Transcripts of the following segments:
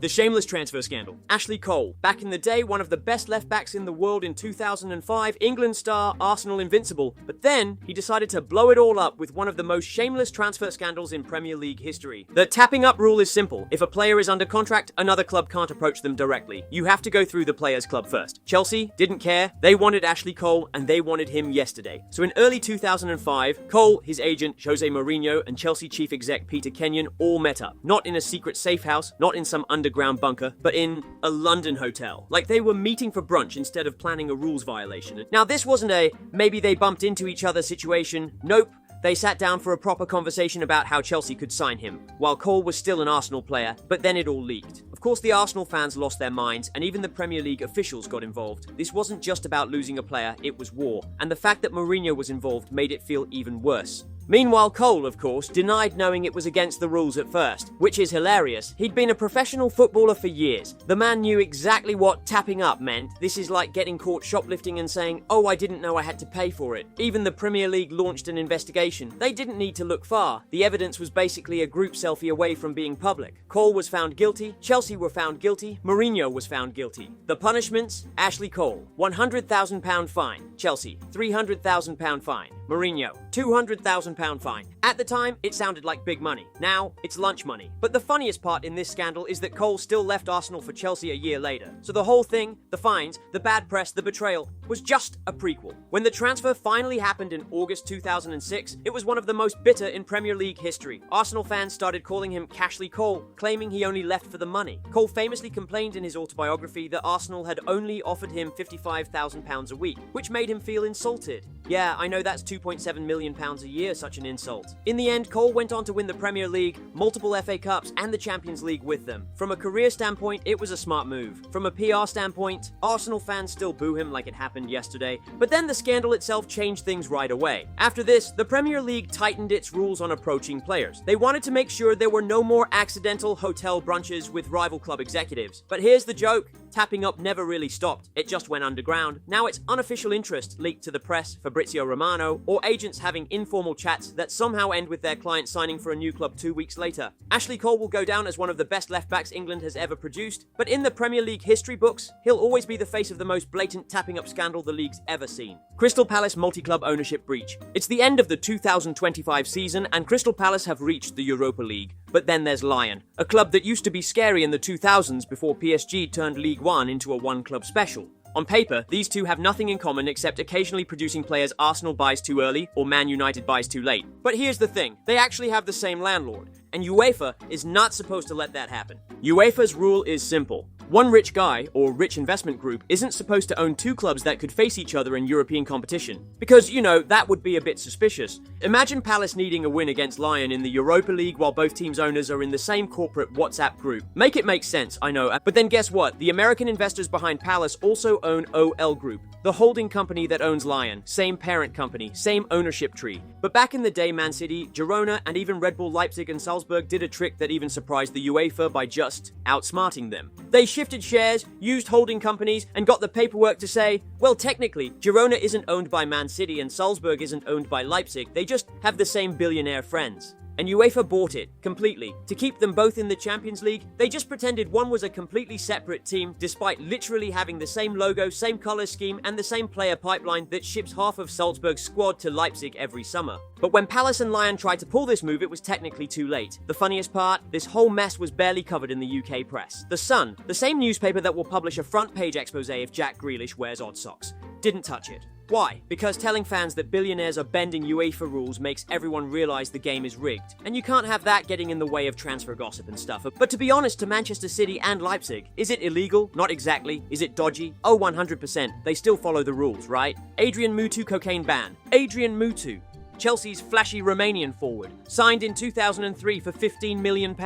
The Shameless transfer scandal. Ashley Cole. Back in the day, one of the best left-backs in the world in 2005, England star, Arsenal Invincible. But then, he decided to blow it all up with one of the most shameless transfer scandals in Premier League history. The tapping up rule is simple. If a player is under contract, another club can't approach them directly. You have to go through the player's club first. Chelsea didn't care. They wanted Ashley Cole, and they wanted him yesterday. So in early 2005, Cole, his agent, Jose Mourinho, and Chelsea chief exec Peter Kenyon all met up. Not in a secret safe house, not in some underground bunker, but in a London hotel. Like they were meeting for brunch instead of planning a rules violation. Now this wasn't a maybe they bumped into each other situation. Nope. They sat down for a proper conversation about how Chelsea could sign him, while Cole was still an Arsenal player, but then it all leaked. Of course, the Arsenal fans lost their minds, and even the Premier League officials got involved. This wasn't just about losing a player, it was war, and the fact that Mourinho was involved made it feel even worse. Meanwhile, Cole, of course, denied knowing it was against the rules at first, which is hilarious. He'd been a professional footballer for years. The man knew exactly what tapping up meant. This is like getting caught shoplifting and saying, "Oh, I didn't know I had to pay for it." Even the Premier League launched an investigation. They didn't need to look far. The evidence was basically a group selfie away from being public. Cole was found guilty, Chelsea were found guilty, Mourinho was found guilty. The punishments? Ashley Cole, £100,000 fine. Chelsea, £300,000 fine. Mourinho, £200,000 fine. At the time, it sounded like big money. Now, it's lunch money. But the funniest part in this scandal is that Cole still left Arsenal for Chelsea a year later. So the whole thing, the fines, the bad press, the betrayal, was just a prequel. When the transfer finally happened in August 2006, it was one of the most bitter in Premier League history. Arsenal fans started calling him Cashley Cole, claiming he only left for the money. Cole famously complained in his autobiography that Arsenal had only offered him £55,000 a week, which made him feel insulted. Yeah, I know that's £2.7 million a year, such an insult. In the end, Cole went on to win the Premier League, multiple FA Cups, and the Champions League with them. From a career standpoint, it was a smart move. From a PR standpoint, Arsenal fans still boo him like it happened yesterday, but then the scandal itself changed things right away. After this, the Premier League tightened its rules on approaching players. They wanted to make sure there were no more accidental hotel brunches with rival club executives. But here's the joke. Tapping up never really stopped. It just went underground. Now it's unofficial interest leaked to the press, Fabrizio Romano, or agents having informal chats that somehow end with their client signing for a new club 2 weeks later. Ashley Cole will go down as one of the best left-backs England has ever produced, but in the Premier League history books, he'll always be the face of the most blatant tapping up scandal the league's ever seen. Crystal Palace multi-club ownership breach. It's the end of the 2025 season, and Crystal Palace have reached the Europa League. But then there's Lyon, a club that used to be scary in the 2000s before PSG turned League One into a one-club special. On paper, these two have nothing in common except occasionally producing players Arsenal buys too early or Man United buys too late. But here's the thing, they actually have the same landlord, and UEFA is not supposed to let that happen. UEFA's rule is simple. One rich guy, or rich investment group, isn't supposed to own two clubs that could face each other in European competition. Because, that would be a bit suspicious. Imagine Palace needing a win against Lyon in the Europa League while both teams' owners are in the same corporate WhatsApp group. Make it make sense, I know, but then guess what? The American investors behind Palace also own OL Group, the holding company that owns Lyon. Same parent company, same ownership tree. But back in the day, Man City, Girona, and even Red Bull Leipzig and Salzburg did a trick that even surprised the UEFA by just outsmarting them. They shifted shares, used holding companies, and got the paperwork to say, well, technically, Girona isn't owned by Man City and Salzburg isn't owned by Leipzig, they just have the same billionaire friends. And UEFA bought it, completely. To keep them both in the Champions League, they just pretended one was a completely separate team, despite literally having the same logo, same color scheme, and the same player pipeline that ships half of Salzburg's squad to Leipzig every summer. But when Palace and Lyon tried to pull this move, it was technically too late. The funniest part, this whole mess was barely covered in the UK press. The Sun, the same newspaper that will publish a front-page expose if Jack Grealish wears odd socks, didn't touch it. Why? Because telling fans that billionaires are bending UEFA rules makes everyone realize the game is rigged. And you can't have that getting in the way of transfer gossip and stuff. But to be honest, to Manchester City and Leipzig, is it illegal? Not exactly. Is it dodgy? Oh, 100%. They still follow the rules, right? Adrian Mutu cocaine ban. Adrian Mutu. Chelsea's flashy Romanian forward, signed in 2003 for £15 million.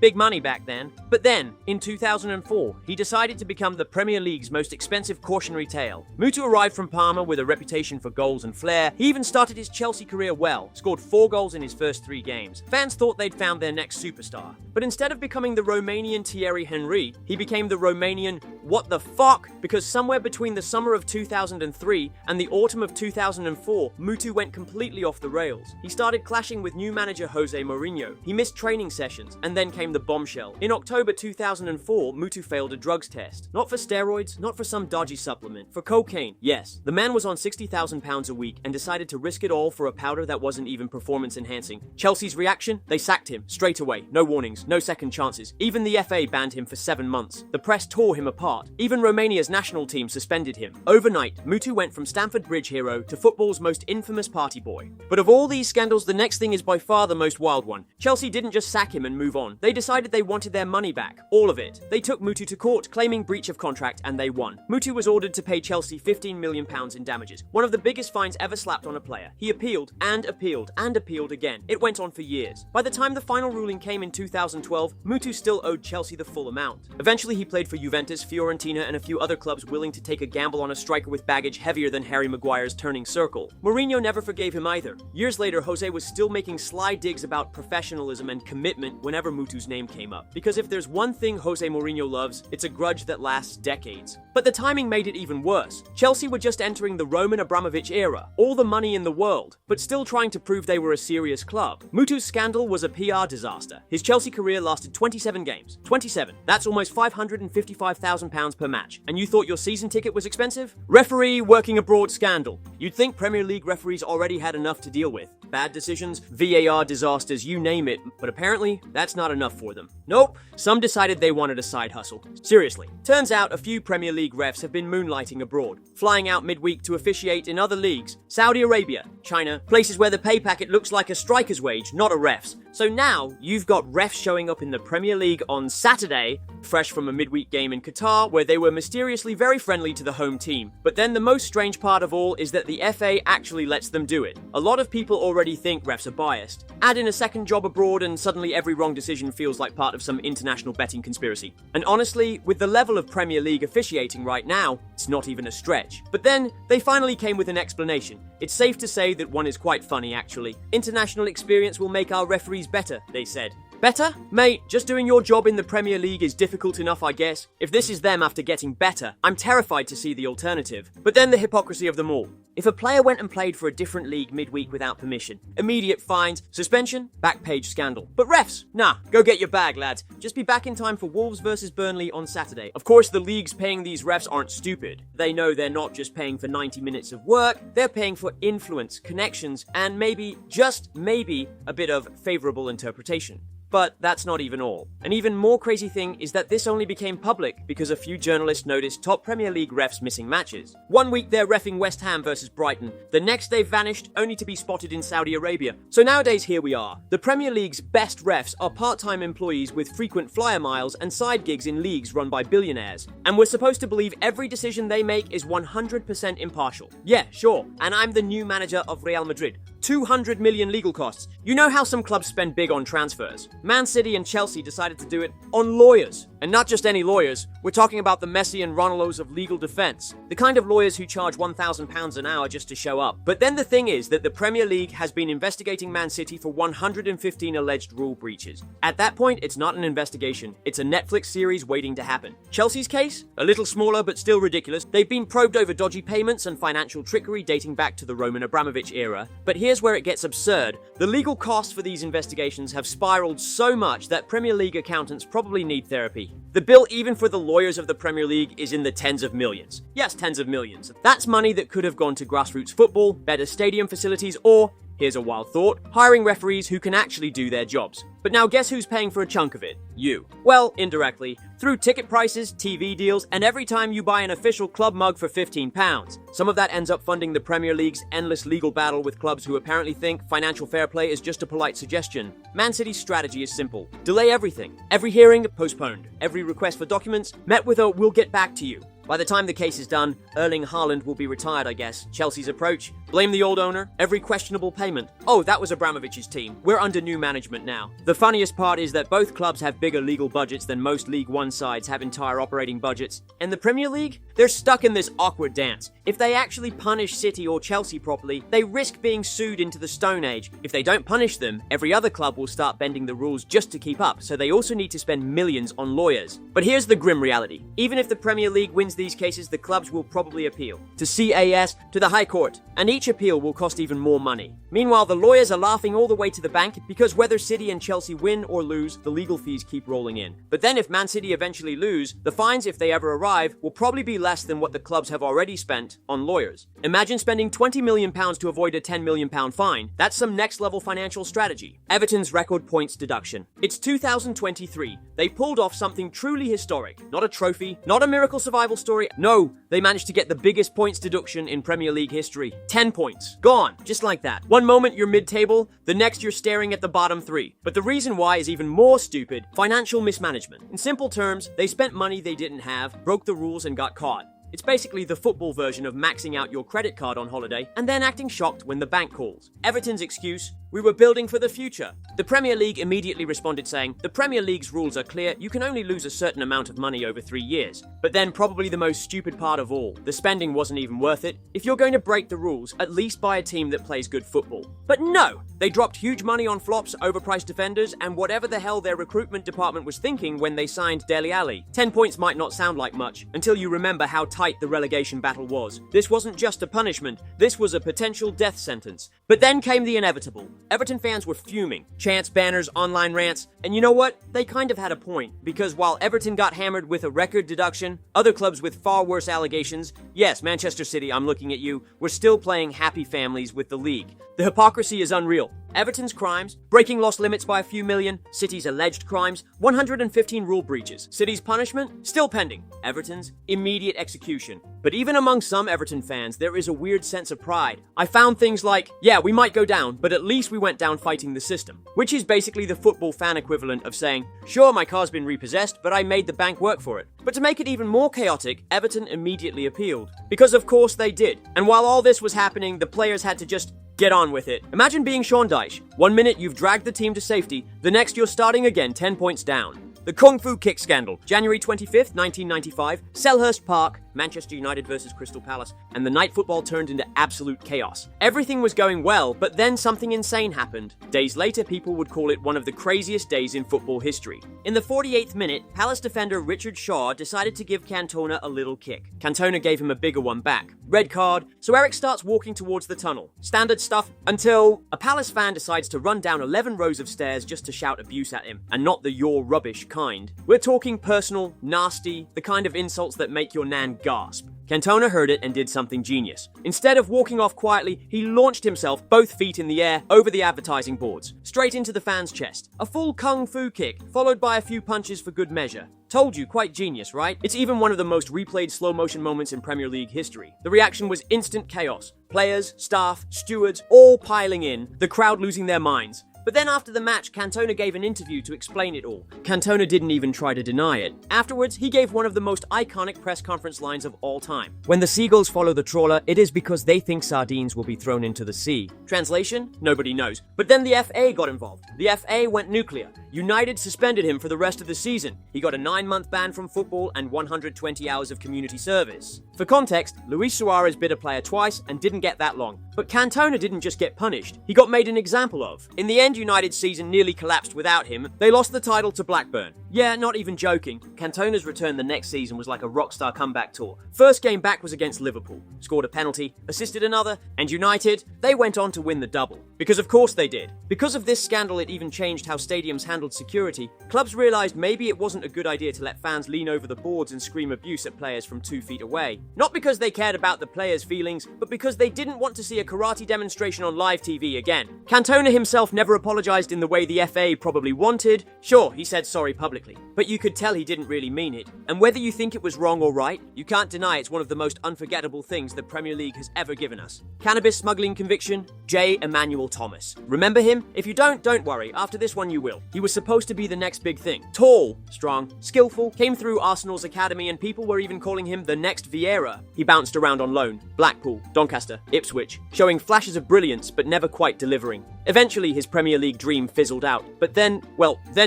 Big money back then. But then, in 2004, he decided to become the Premier League's most expensive cautionary tale. Mutu arrived from Parma with a reputation for goals and flair. He even started his Chelsea career well, scored 4 goals in his first 3 games. Fans thought they'd found their next superstar. But instead of becoming the Romanian Thierry Henry, he became the Romanian what the fuck? Because somewhere between the summer of 2003 and the autumn of 2004, Mutu went completely off the rails. He started clashing with new manager Jose Mourinho. He missed training sessions, and then came the bombshell. In October 2004, Mutu failed a drugs test. Not for steroids, not for some dodgy supplement, for cocaine. Yes, the man was on £60,000 a week and decided to risk it all for a powder that wasn't even performance enhancing. Chelsea's reaction? They sacked him, straight away. No warnings, no second chances. Even the FA banned him for 7 months. The press tore him apart. Even Romania's national team suspended him. Overnight, Mutu went from Stamford Bridge hero to football's most infamous party boy. But of all these scandals, the next thing is by far the most wild one. Chelsea didn't just sack him and move on. They decided they wanted their money back. All of it. They took Mutu to court, claiming breach of contract, and they won. Mutu was ordered to pay Chelsea £15 million in damages. One of the biggest fines ever slapped on a player. He appealed, and appealed, and appealed again. It went on for years. By the time the final ruling came in 2012, Mutu still owed Chelsea the full amount. Eventually he played for Juventus, Fiorentina, and a few other clubs willing to take a gamble on a striker with baggage heavier than Harry Maguire's turning circle. Mourinho never forgave him either. Years later, Jose was still making sly digs about professionalism and commitment whenever Mutu's name came up. Because if there's one thing Jose Mourinho loves, it's a grudge that lasts decades. But the timing made it even worse. Chelsea were just entering the Roman Abramovich era, all the money in the world, but still trying to prove they were a serious club. Mutu's scandal was a PR disaster. His Chelsea career lasted 27 games. 27. That's almost £555,000 per match. And you thought your season ticket was expensive? Referee working abroad scandal. You'd think Premier League referees already had enough to deal with. Bad decisions, VAR disasters, you name it. But apparently, that's not enough for them. Nope, some decided they wanted a side hustle. Seriously. Turns out a few Premier League refs have been moonlighting abroad, flying out midweek to officiate in other leagues. Saudi Arabia, China, places where the pay packet looks like a striker's wage, not a ref's. So now, you've got refs showing up in the Premier League on Saturday, fresh from a midweek game in Qatar, where they were mysteriously very friendly to the home team. But then the most strange part of all is that the FA actually lets them do it. A lot of people already think refs are biased. Add in a second job abroad and suddenly every wrong decision feels like part of some international betting conspiracy. And honestly, with the level of Premier League officiating right now, it's not even a stretch. But then, they finally came with an explanation. It's safe to say that one is quite funny, actually. International experience will make our referees better, they said. Better? Mate, just doing your job in the Premier League is difficult enough, I guess. If this is them after getting better, I'm terrified to see the alternative. But then the hypocrisy of them all. If a player went and played for a different league midweek without permission, immediate fines, suspension, back page scandal. But refs? Nah, go get your bag, lads. Just be back in time for Wolves versus Burnley on Saturday. Of course, the leagues paying these refs aren't stupid. They know they're not just paying for 90 minutes of work, they're paying for influence, connections, and maybe, just maybe, a bit of favourable interpretation. But that's not even all. An even more crazy thing is that this only became public because a few journalists noticed top Premier League refs missing matches. One week they're reffing West Ham versus Brighton. The next they've vanished, only to be spotted in Saudi Arabia. So nowadays here we are. The Premier League's best refs are part-time employees with frequent flyer miles and side gigs in leagues run by billionaires. And we're supposed to believe every decision they make is 100% impartial. Yeah, sure. And I'm the new manager of Real Madrid. 200 million legal costs. You know how some clubs spend big on transfers? Man City and Chelsea decided to do it on lawyers. And not just any lawyers, we're talking about the Messi and Ronaldos of legal defense. The kind of lawyers who charge £1,000 an hour just to show up. But then the thing is that the Premier League has been investigating Man City for 115 alleged rule breaches. At that point, it's not an investigation. It's a Netflix series waiting to happen. Chelsea's case? A little smaller but still ridiculous. They've been probed over dodgy payments and financial trickery dating back to the Roman Abramovich era. But here's where it gets absurd. The legal costs for these investigations have spiraled so much that Premier League accountants probably need therapy. The bill even for the lawyers of the Premier League is in the tens of millions. Yes, tens of millions. That's money that could have gone to grassroots football, better stadium facilities, or, here's a wild thought, hiring referees who can actually do their jobs. But now guess who's paying for a chunk of it? You. Well, indirectly, through ticket prices, TV deals, and every time you buy an official club mug for £15. Some of that ends up funding the Premier League's endless legal battle with clubs who apparently think financial fair play is just a polite suggestion. Man City's strategy is simple. Delay everything. Every hearing, postponed. Every request for documents, met with a "we'll get back to you." By the time the case is done, Erling Haaland will be retired, I guess. Chelsea's approach? Blame the old owner? Every questionable payment? Oh, that was Abramovich's team. We're under new management now. The funniest part is that both clubs have bigger legal budgets than most League One sides have entire operating budgets. And the Premier League? They're stuck in this awkward dance. If they actually punish City or Chelsea properly, they risk being sued into the Stone Age. If they don't punish them, every other club will start bending the rules just to keep up, so they also need to spend millions on lawyers. But here's the grim reality. Even if the Premier League wins these cases, the clubs will probably appeal. To CAS, to the High Court, and each appeal will cost even more money. Meanwhile, the lawyers are laughing all the way to the bank because whether City and Chelsea win or lose, the legal fees keep rolling in. But then if Man City eventually lose, the fines, if they ever arrive, will probably be less than what the clubs have already spent on lawyers. Imagine spending £20 million to avoid a £10 million fine. That's some next level financial strategy. Everton's record points deduction. It's 2023. They pulled off something truly historic. Not a trophy, not a miracle survival story. No, they managed to get the biggest points deduction in Premier League history. 10 points. Gone. Just like that. One moment you're mid-table, the next you're staring at the bottom three. But the reason why is even more stupid. Financial mismanagement. In simple terms, they spent money they didn't have, broke the rules and got caught. It's basically the football version of maxing out your credit card on holiday and then acting shocked when the bank calls. Everton's excuse, we were building for the future. The Premier League immediately responded saying, the Premier League's rules are clear, you can only lose a certain amount of money over 3 years. But then probably the most stupid part of all, the spending wasn't even worth it. If you're going to break the rules, at least buy a team that plays good football. But no! They dropped huge money on flops, overpriced defenders, and whatever the hell their recruitment department was thinking when they signed Dele Alli. 10 points might not sound like much, until you remember how tight the relegation battle was. This wasn't just a punishment, this was a potential death sentence. But then came the inevitable. Everton fans were fuming. Chants, banners, online rants, and you know what? They kind of had a point, because while Everton got hammered with a record deduction, other clubs with far worse allegations, yes, Manchester City, I'm looking at you, were still playing happy families with the league. The hypocrisy is unreal. Everton's crimes, breaking loss limits by a few million, City's alleged crimes, 115 rule breaches. City's punishment, still pending. Everton's, immediate execution. But even among some Everton fans, there is a weird sense of pride. I found things like, yeah, we might go down, but at least we went down fighting the system. Which is basically the football fan equivalent of saying, sure, my car's been repossessed, but I made the bank work for it. But to make it even more chaotic, Everton immediately appealed. Because of course they did. And while all this was happening, the players had to just get on with it. Imagine being Sean Dyche. 1 minute you've dragged the team to safety, the next you're starting again 10 points down. The Kung Fu Kick Scandal, January 25th, 1995, Selhurst Park, Manchester United versus Crystal Palace, and the night football turned into absolute chaos. Everything was going well, but then something insane happened. Days later, people would call it one of the craziest days in football history. In the 48th minute, Palace defender Richard Shaw decided to give Cantona a little kick. Cantona gave him a bigger one back. Red card, so Eric starts walking towards the tunnel. Standard stuff until a Palace fan decides to run down 11 rows of stairs just to shout abuse at him, and not the "you're rubbish" kind. We're talking personal, nasty, the kind of insults that make your nan gasp. Cantona heard it and did something genius. Instead of walking off quietly, he launched himself, both feet in the air, over the advertising boards, straight into the fan's chest. A full kung fu kick, followed by a few punches for good measure. Told you, quite genius, right? It's even one of the most replayed slow-motion moments in Premier League history. The reaction was instant chaos. Players, staff, stewards, all piling in, the crowd losing their minds. But then after the match, Cantona gave an interview to explain it all. Cantona didn't even try to deny it. Afterwards, he gave one of the most iconic press conference lines of all time. When the seagulls follow the trawler, it is because they think sardines will be thrown into the sea. Translation? Nobody knows. But then the FA got involved. The FA went nuclear. United suspended him for the rest of the season. He got a 9-month ban from football and 120 hours of community service. For context, Luis Suarez bid a player twice and didn't get that long. But Cantona didn't just get punished, he got made an example of. In the end, United's season nearly collapsed without him. They lost the title to Blackburn. Yeah, not even joking. Cantona's return the next season was like a rockstar comeback tour. First game back was against Liverpool. Scored a penalty, assisted another, and United, they went on to win the double. Because of course they did. Because of this scandal, it even changed how stadiums handled security. Clubs realized maybe it wasn't a good idea to let fans lean over the boards and scream abuse at players from 2 feet away. Not because they cared about the players' feelings, but because they didn't want to see a karate demonstration on live TV again. Cantona himself never apologized in the way the FA probably wanted. Sure, he said sorry publicly, publicly. But you could tell he didn't really mean it. And whether you think it was wrong or right, you can't deny it's one of the most unforgettable things the Premier League has ever given us. Cannabis smuggling conviction, J. Emmanuel Thomas. Remember him? If you don't worry, after this one you will. He was supposed to be the next big thing. Tall, strong, skillful, came through Arsenal's academy and people were even calling him the next Vieira. He bounced around on loan, Blackpool, Doncaster, Ipswich, showing flashes of brilliance but never quite delivering. Eventually his Premier League dream fizzled out, but then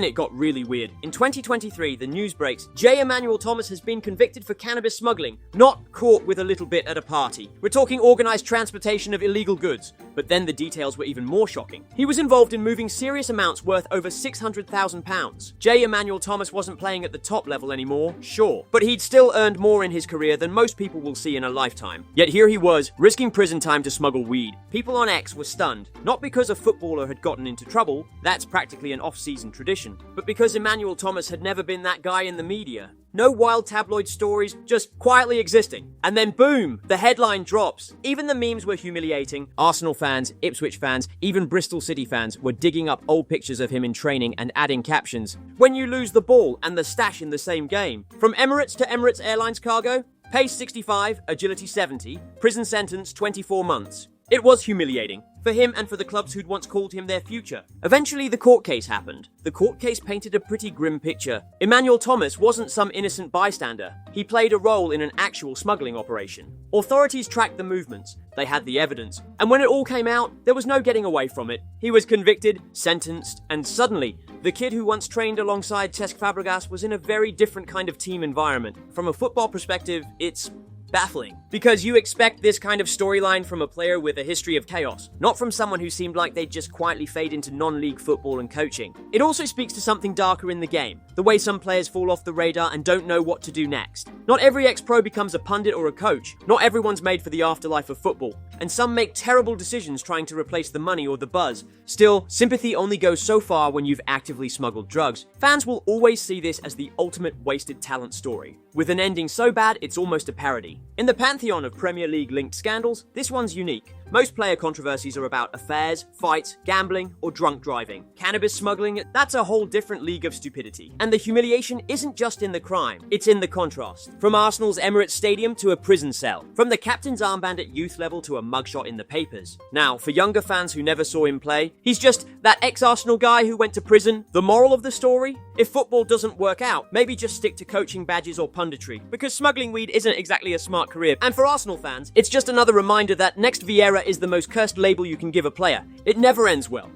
it got really weird. In 2023, the news breaks, J. Emmanuel Thomas has been convicted for cannabis smuggling, not caught with a little bit at a party. We're talking organised transportation of illegal goods. But then the details were even more shocking. He was involved in moving serious amounts worth over £600,000. J. Emmanuel Thomas wasn't playing at the top level anymore, sure, but he'd still earned more in his career than most people will see in a lifetime. Yet here he was, risking prison time to smuggle weed. People on X were stunned, not because a footballer had gotten into trouble, that's practically an off-season tradition, but because Emmanuel Thomas had never been that guy in the media. No wild tabloid stories, just quietly existing. And then boom, the headline drops. Even the memes were humiliating. Arsenal fans, Ipswich fans, even Bristol City fans were digging up old pictures of him in training and adding captions. When you lose the ball and the stash in the same game. From Emirates to Emirates Airlines cargo, pace 65, agility 70, prison sentence 24 months. It was humiliating. For him and for the clubs who'd once called him their future. Eventually, the court case happened. The court case painted a pretty grim picture. Emmanuel Thomas wasn't some innocent bystander. He played a role in an actual smuggling operation. Authorities tracked the movements. They had the evidence. And when it all came out, there was no getting away from it. He was convicted, sentenced, and suddenly, the kid who once trained alongside Cesc Fabregas was in a very different kind of team environment. From a football perspective, it's baffling. Because you expect this kind of storyline from a player with a history of chaos, not from someone who seemed like they'd just quietly fade into non-league football and coaching. It also speaks to something darker in the game, the way some players fall off the radar and don't know what to do next. Not every ex-pro becomes a pundit or a coach, not everyone's made for the afterlife of football, and some make terrible decisions trying to replace the money or the buzz. Still, sympathy only goes so far when you've actively smuggled drugs. Fans will always see this as the ultimate wasted talent story, with an ending so bad it's almost a parody. In the pantheon of Premier League-linked scandals, this one's unique. Most player controversies are about affairs, fights, gambling, or drunk driving. Cannabis smuggling, that's a whole different league of stupidity. And the humiliation isn't just in the crime, it's in the contrast. From Arsenal's Emirates Stadium to a prison cell. From the captain's armband at youth level to a mugshot in the papers. Now, for younger fans who never saw him play, he's just that ex-Arsenal guy who went to prison. The moral of the story? If football doesn't work out, maybe just stick to coaching badges or punditry, because smuggling weed isn't exactly a smart career. And for Arsenal fans, it's just another reminder that next Vieira is the most cursed label you can give a player. It never ends well.